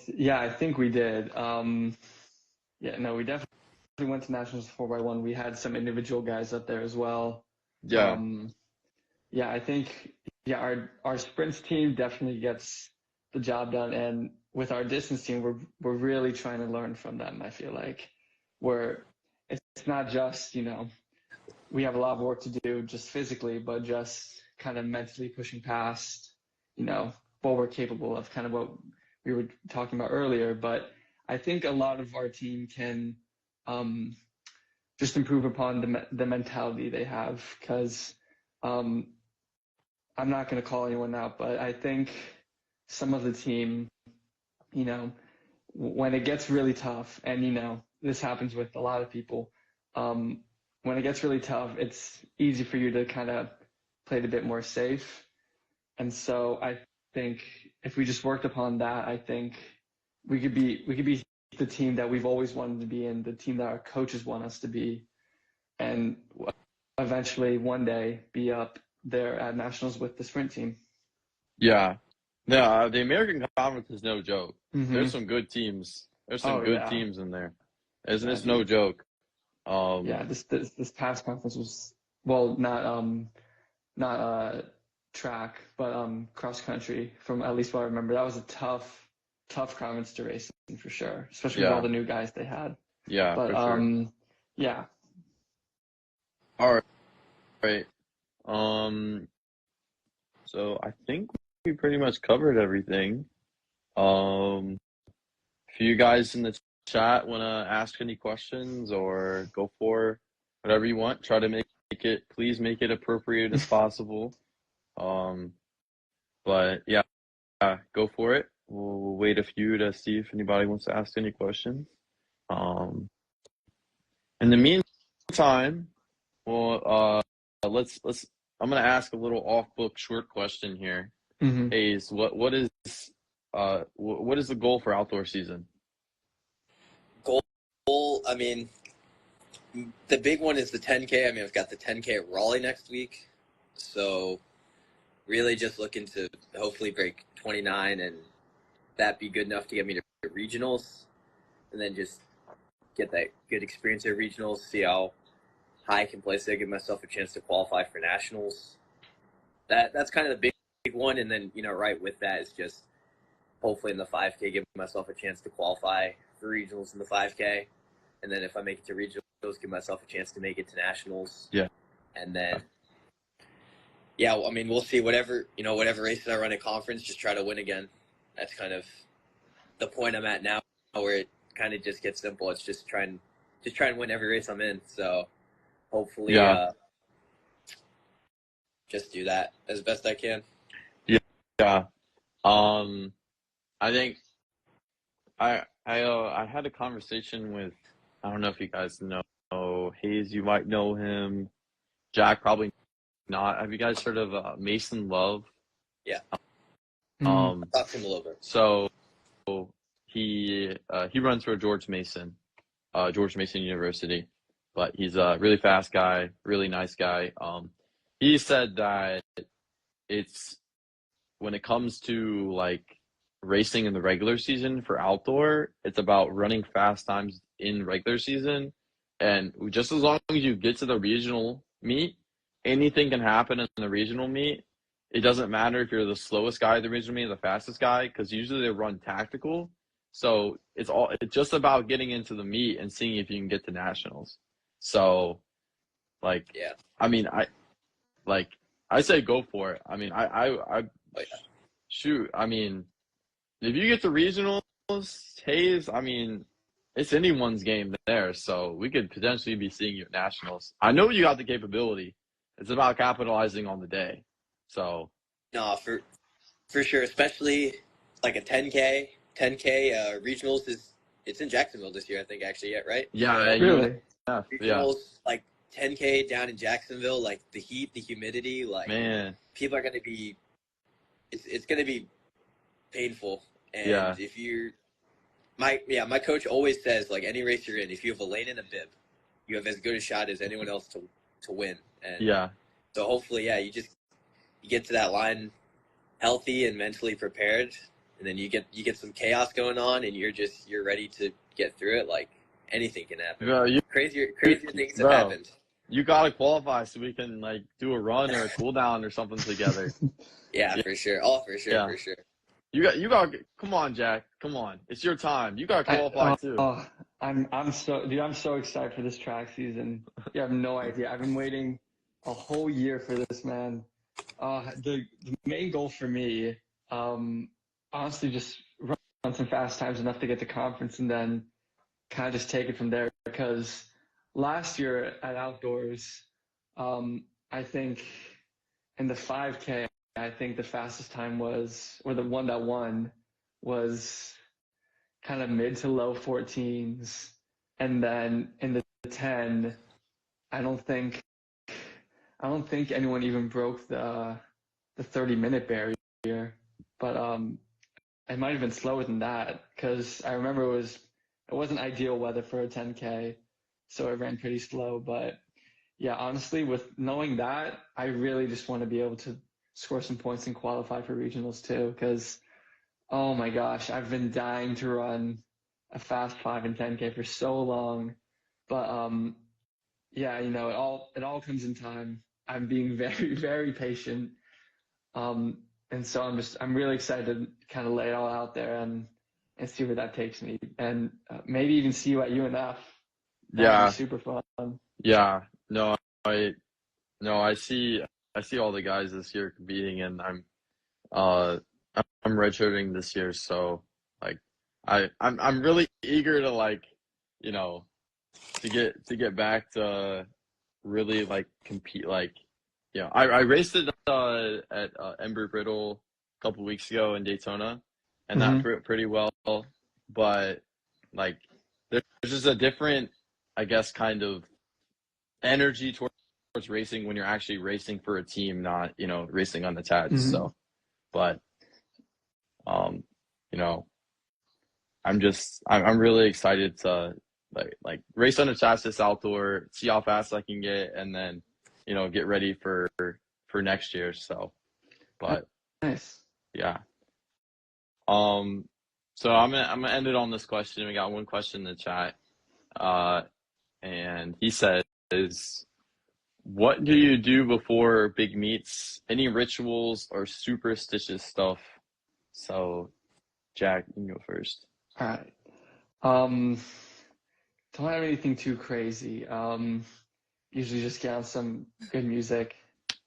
Yeah, I think we did. Yeah, no, we definitely went to nationals 4x1. We had some individual guys up there as well. yeah, Um, yeah, I think yeah, our sprints team definitely gets the job done, and with our distance team, we're really trying to learn from them. I feel like where it's not just, you know, we have a lot of work to do just physically, but just kind of mentally pushing past, you know, what we're capable of, kind of what we were talking about earlier. But I think a lot of our team can um, just improve upon the mentality they have, because um, I'm not going to call anyone out, but I think some of the team, you know, when it gets really tough, and you know, this happens with a lot of people, um, when it gets really tough, it's easy for you to kind of play it a bit more safe. And so I think if we just worked upon that, I think we could be the team that we've always wanted to be in, the team that our coaches want us to be, and eventually one day be up there at nationals with the sprint team. yeah. No, the American Conference is no joke. Mm-hmm. There's some good teams. There's some Oh good yeah, teams in there. Isn't yeah, this no joke? yeah. This past conference was, well, not track, but cross country. From at least what I remember, that was a tough conference to race in for sure, especially with all Yeah, the new guys they had. yeah, But for sure. yeah. All right. Um, so I think we pretty much covered everything. Um, if you guys in the chat want to ask any questions or go for whatever you want, try to make it, please make it appropriate as possible. Um, but yeah, go for it. We'll wait a few to see if anybody wants to ask any questions. Um, in the meantime, well, let's. I'm gonna ask a little off-book short question here. Mm-hmm. Hayes, what is the goal for outdoor season? Goal, I mean, the big one is the 10K. I mean, I've got the 10K at Raleigh next week. So really just looking to hopefully break 29 and that be good enough to get me to regionals. And then just get that good experience at regionals, see how high I can place there, give myself a chance to qualify for nationals. That's kind of the big one. And then, you know, right with that is just hopefully in the 5K, give myself a chance to qualify for regionals in the 5K. And then if I make it to regionals, give myself a chance to make it to nationals. Yeah. And then, yeah, I mean, we'll see. Whatever races I run at conference, just try to win again. That's kind of the point I'm at now, where it kind of just gets simple. It's just try and win every race I'm in. So hopefully, Yeah. just do that as best I can. Yeah. I think I had a conversation with, I don't know if you guys know Hayes. You might know him. Jack probably not. Have you guys heard of Mason Love? Yeah. Mm-hmm. Talk to him a little bit. So he runs for George Mason University, but he's a really fast guy, really nice guy. He said that it's when it comes to like racing in the regular season for outdoor, it's about running fast times in regular season, and just as long as you get to the regional meet, anything can happen in the regional meet. It doesn't matter if you're the slowest guy at the regional meet or the fastest guy, because usually they run tactical. So it's just about getting into the meet and seeing if you can get to nationals. So like, Yeah. I mean, I say go for it. I mean, Oh, yeah. shoot. I mean, if you get to regionals, Hayes, I mean, it's anyone's game there. So we could potentially be seeing you at nationals. I know you got the capability. It's about capitalizing on the day. So No, for sure, especially like a 10K. 10K regionals it's in Jacksonville this year, I think, actually, yeah, right? yeah, So Really? yeah, regionals, like 10K down in Jacksonville, like the heat, the humidity, like man, people are gonna be it's gonna be painful. yeah, And if you're my coach always says, like, any race you're in, if you have a lane and a bib, you have as good a shot as anyone else to win. And yeah. so hopefully, yeah, you get to that line healthy and mentally prepared, and then you get some chaos going on, and you're ready to get through it. Like, anything can happen. Bro, Crazier things have bro, happened. you gotta qualify so we can like do a run or a cool down or something together. Yeah, Yeah. for sure. Oh, for sure, Yeah. for sure. You got come on, Jack. Come on. It's your time. You gotta qualify too. I'm so excited for this track season. You have no idea. I've been waiting a whole year for this, man. The main goal for me, honestly, just run some fast times enough to get to conference and then kind of just take it from there. Because last year at outdoors, I think in the 5K, I think the fastest time was, or the one that won was kind of mid to low 14s. And then in the 10, I don't think anyone even broke the 30-minute barrier. But it might have been slower than that, because I remember it wasn't ideal weather for a 10K, so it ran pretty slow. But yeah, honestly, with knowing that, I really just want to be able to score some points and qualify for regionals too, because oh my gosh, I've been dying to run a fast 5 and 10K for so long. But yeah, it all comes in time. I'm being very, very patient. And so I'm really excited to kind of lay it all out there and see where that takes me, and maybe even see you at UNF. That would be Yeah. super fun. Yeah. No, I no, I see all the guys this year competing, and uh I'm redshirting this year, so like I'm really eager to like, you know, to get back to really like compete. Like, I raced it at Embry Brittle a couple weeks ago in Daytona, and that Mm-hmm. pretty well. But like, there's just a different, I guess, kind of energy towards racing when you're actually racing for a team, not racing unattached. Mm-hmm. So, but um, you know, I'm really excited to like race unattached this outdoor, see how fast I can get, and then get ready for next year. So, but Nice. yeah. Um, so I'm gonna end it on this question. We got one question in the chat, and he says, "What do you do before big meets? Any rituals or superstitious stuff?" So, Jack, you can go first. All right. Um, don't have anything too crazy. Usually just get on some good music,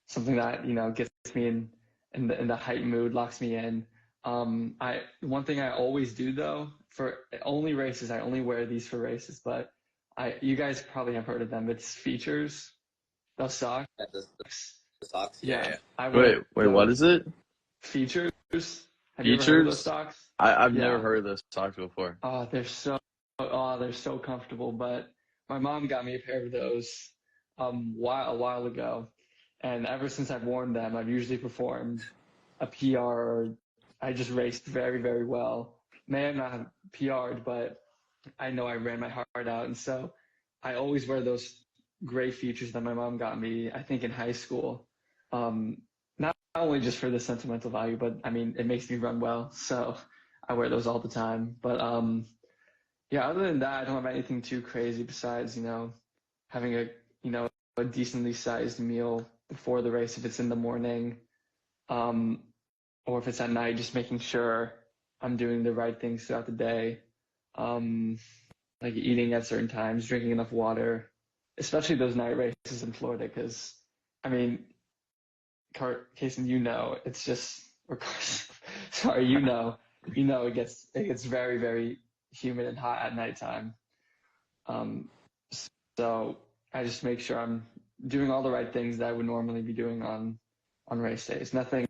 something that gets me in the hype mood, locks me in. One thing I always do though, for only races, I only wear these for races, but you guys probably have heard of them. It's Features, those socks. Yeah, the socks. Yeah, Yeah, yeah. I wear Wait, what those is it? Features. Have you ever heard of those Features? socks? I've never Yeah. heard of those socks before. They're so comfortable. But my mom got me a pair of those a while ago, and ever since I've worn them, I've usually performed a PR, or I just raced very, very well. may have not PR'd, but I know I ran my heart out. And so I always wear those gray features that my mom got me, I think in high school. Not only just for the sentimental value, but I mean, it makes me run well. So I wear those all the time. But yeah, other than that, I don't have anything too crazy besides, having a decently sized meal before the race if it's in the morning. Or if it's at night, just making sure I'm doing the right things throughout the day. Like eating at certain times, drinking enough water, especially those night races in Florida. Because, I mean, Kason, it's just, or sorry, it gets very, very humid and hot at nighttime. So I just make sure I'm doing all the right things that I would normally be doing on race days. Nothing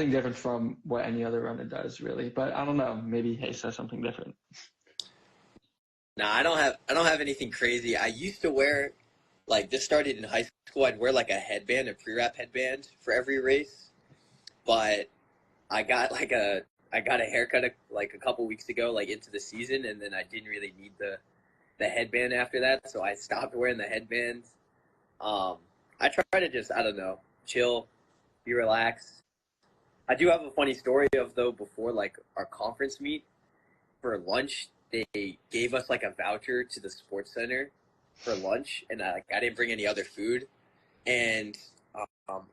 different from what any other runner does, really. But I don't know. Maybe Hayes says something different. No, I don't have anything crazy. I used to wear, like, this started in high school. I'd wear like a headband, a pre-wrap headband for every race. But I got a haircut like a couple weeks ago, like into the season, and then I didn't really need the headband after that, so I stopped wearing the headbands. I try to just, I don't know, chill, be relaxed. I do have a funny story before like our conference meet for lunch, they gave us like a voucher to the sports center for lunch, and I didn't bring any other food, and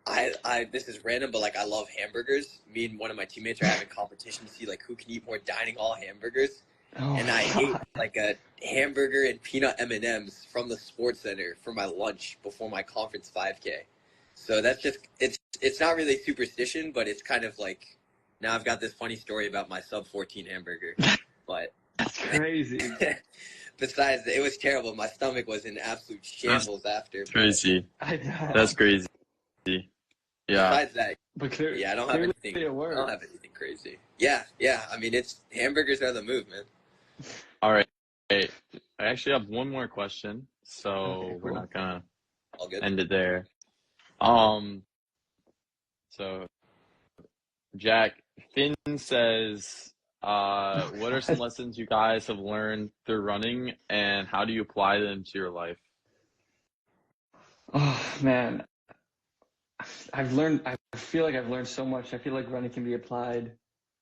I this is random, but like I love hamburgers. Me and one of my teammates are having competition to see like who can eat more dining hall hamburgers, Oh, and I ate like a hamburger and peanut M&Ms from the sports center for my lunch before my conference 5K. So that's just it's not really superstition, but it's kind of like now I've got this funny story about my sub 14 hamburger, but. That's crazy. Besides, it was terrible. My stomach was in absolute shambles after. Crazy. I know. That's crazy. Yeah. Besides that, But clearly, yeah, I don't have anything. it works. I don't have anything crazy. Yeah. I mean, it's hamburgers are the move, man. All right. Hey, I actually have one more question, so Okay, we're cool. not gonna All good. end it there. So Jack, Finn says, what are some lessons you guys have learned through running, and how do you apply them to your life? Oh man, I feel like I've learned so much. I feel like running can be applied.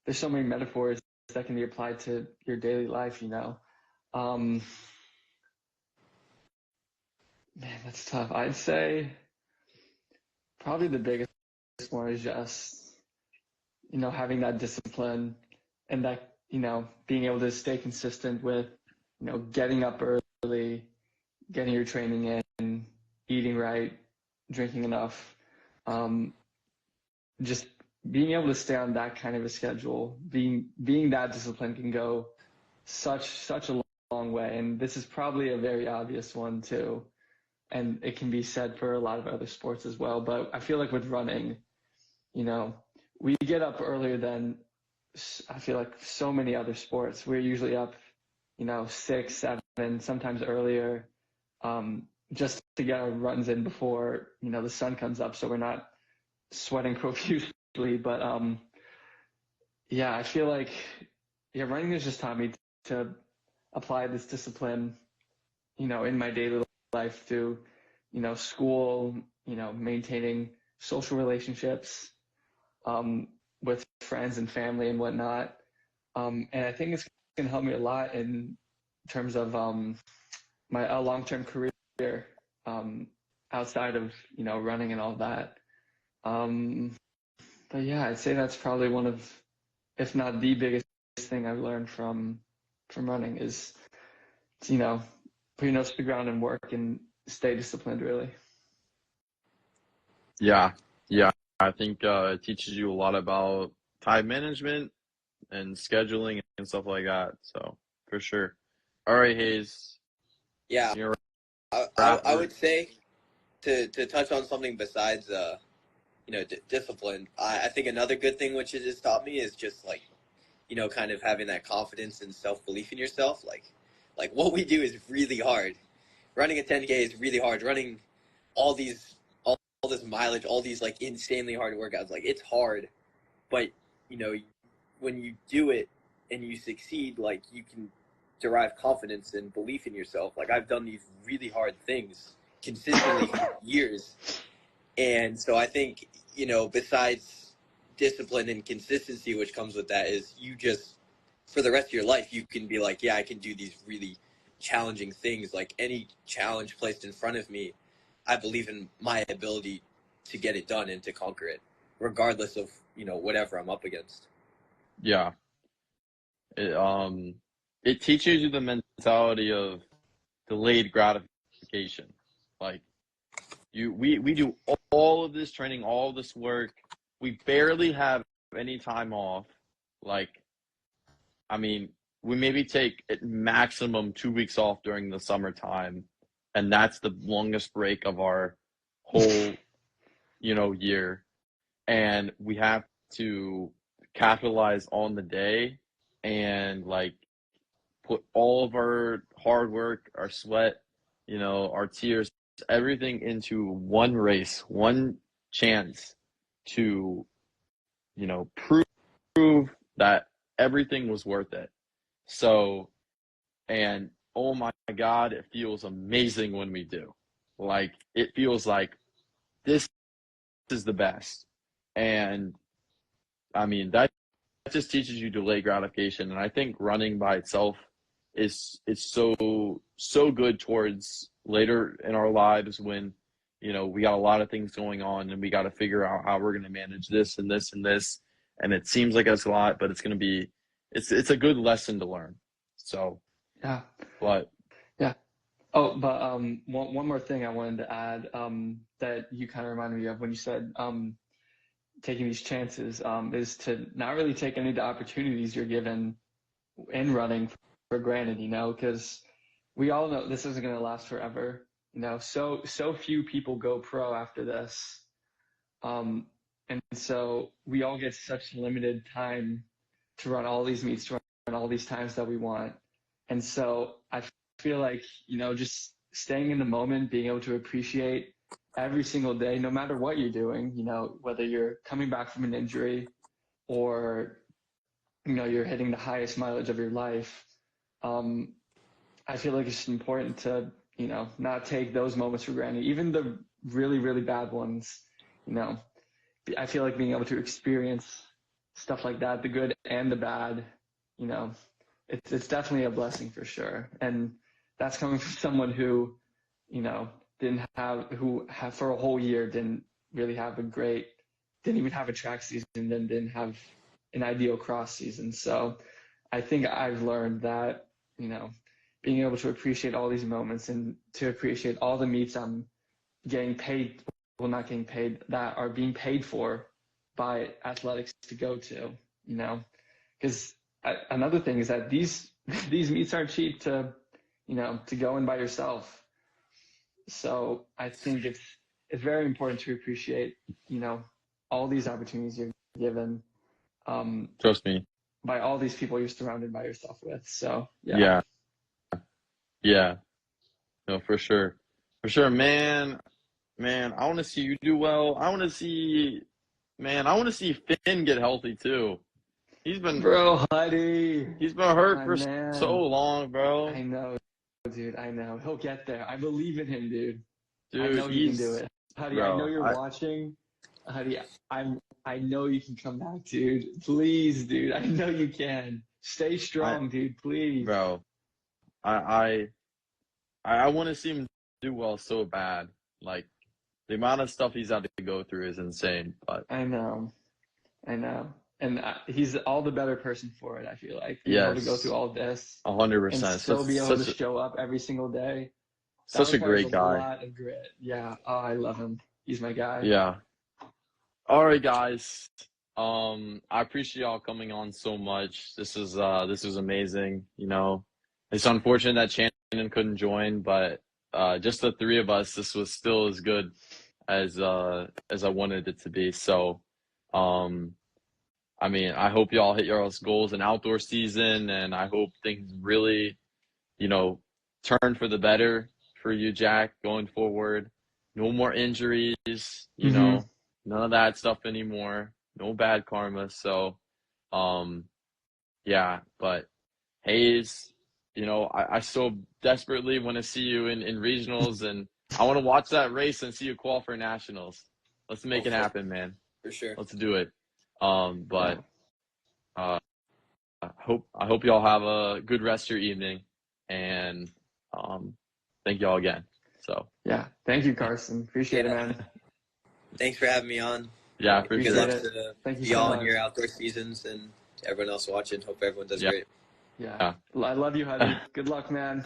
There's so many metaphors that can be applied to your daily life, Man, that's tough. I'd say probably the biggest one is just, having that discipline and that, being able to stay consistent with, getting up early, getting your training in, eating right, drinking enough. Just being able to stay on that kind of a schedule, being that disciplined can go such a long way. And this is probably a very obvious one too. And it can be said for a lot of other sports as well. But I feel like with running, we get up earlier than I feel like so many other sports. We're usually up, 6, 7, sometimes earlier, just to get our runs in before, the sun comes up. So we're not sweating profusely. But yeah, I feel like running has just taught me to apply this discipline, in my daily life through, school, maintaining social relationships with friends and family and whatnot. And I think it's going to help me a lot in terms of my long-term career outside of, running and all that. But yeah, I'd say that's probably one of, if not the biggest thing I've learned from running is, put your nose to the ground and work and stay disciplined, really. Yeah. I think it teaches you a lot about time management and scheduling and stuff like that. So for sure. All right, Hayes. Yeah, I would say to touch on something besides discipline. I think another good thing which it has taught me is just like kind of having that confidence and self-belief in yourself. Like what we do is really hard. Running a 10K is really hard. Running all this mileage, all these like insanely hard workouts, like it's hard. But when you do it, and you succeed, like you can derive confidence and belief in yourself. Like I've done these really hard things consistently for years. And so I think, besides discipline and consistency, which comes with that, is you just, for the rest of your life, you can be like, yeah, I can do these really challenging things. Like any challenge placed in front of me, I believe in my ability to get it done and to conquer it, regardless of, whatever I'm up against. Yeah. It teaches you the mentality of delayed gratification. Like we do all of this training, all of this work. We barely have any time off. Like, I mean, we maybe take at maximum 2 weeks off during the summertime, and that's the longest break of our whole, year. And we have to capitalize on the day and like put all of our hard work, our sweat, our tears, everything into one race, one chance to, prove that everything was worth it. So, and oh my God, it feels amazing when we do. Like, it feels like this is the best. And I mean, that just teaches you delayed gratification. And I think running by itself is so good towards later in our lives when, we got a lot of things going on and we got to figure out how we're going to manage this and this and this. And it seems like it's a lot, but it's a good lesson to learn. So, Yeah. but Yeah. Oh, but one more thing I wanted to add that you kind of reminded me of when you said taking these chances is to not really take any of the opportunities you're given in running for granted, because we all know this isn't going to last forever. So few people go pro after this. And so we all get such limited time to run all these meets, to run all these times that we want. And so I feel like, just staying in the moment, being able to appreciate every single day, no matter what you're doing, whether you're coming back from an injury or, you're hitting the highest mileage of your life. I feel like it's important to, not take those moments for granted, even the really, really bad ones. I feel like being able to experience stuff like that, the good and the bad, it's definitely a blessing for sure. And that's coming from someone who, who for a whole year didn't really have didn't even have a track season, then didn't have an ideal cross season. So I think I've learned that, being able to appreciate all these moments and to appreciate all the meets I'm getting paid, well, not getting paid, that are being paid for by athletics to go to, because another thing is that these meets aren't cheap to go in by yourself. So I think it's very important to appreciate, all these opportunities you're given. trust me. By all these people you're surrounded by yourself with. So Yeah. Yeah. No, for sure. For sure, man. Man, I want to see you do well. I want to see Finn get healthy too. He's been Bro, Huddy, hurt my for man. so long, bro. I know, dude. I know. He'll get there. I believe in him, dude. I Dude, know he can do it. Huddy, I know bro. you're watching. Huddy, I know you can come back, dude. Please, dude. I know you can. Stay strong, dude. Please. Bro, I want to see him do well so bad. Like the amount of stuff he's had to go through is insane. But I know. And he's all the better person for it, I feel like. Being able to go yes, through all this and 100%. still be able to show up every single day. That Such a requires great a guy. lot of grit. Yeah. Oh, I love him. He's my guy. Yeah. All right, guys. I appreciate y'all coming on so much. This was amazing. It's unfortunate that Shannon couldn't join, but just the three of us, this was still as good as I wanted it to be. So, I mean, I hope y'all hit your goals in outdoor season, and I hope things really, turn for the better for you, Jack, going forward. No more injuries, Mm-hmm. none of that stuff anymore. No bad karma. So, yeah, but Hayes, I so desperately want to see you in regionals, and I want to watch that race and see you qual for nationals. Let's make it Hopefully, happen, man. for sure. Let's do it. Yeah. But I hope y'all have a good rest of your evening, and thank y'all again. So Yeah. Thank you, Carson. Appreciate it, Yeah. man. Thanks for having me on. yeah, for Good sure. luck Appreciate it. to Thank you so y'all in much. your outdoor seasons and everyone else watching. Hope everyone does Yeah. great. Yeah. I love you, Javi. Good luck, man.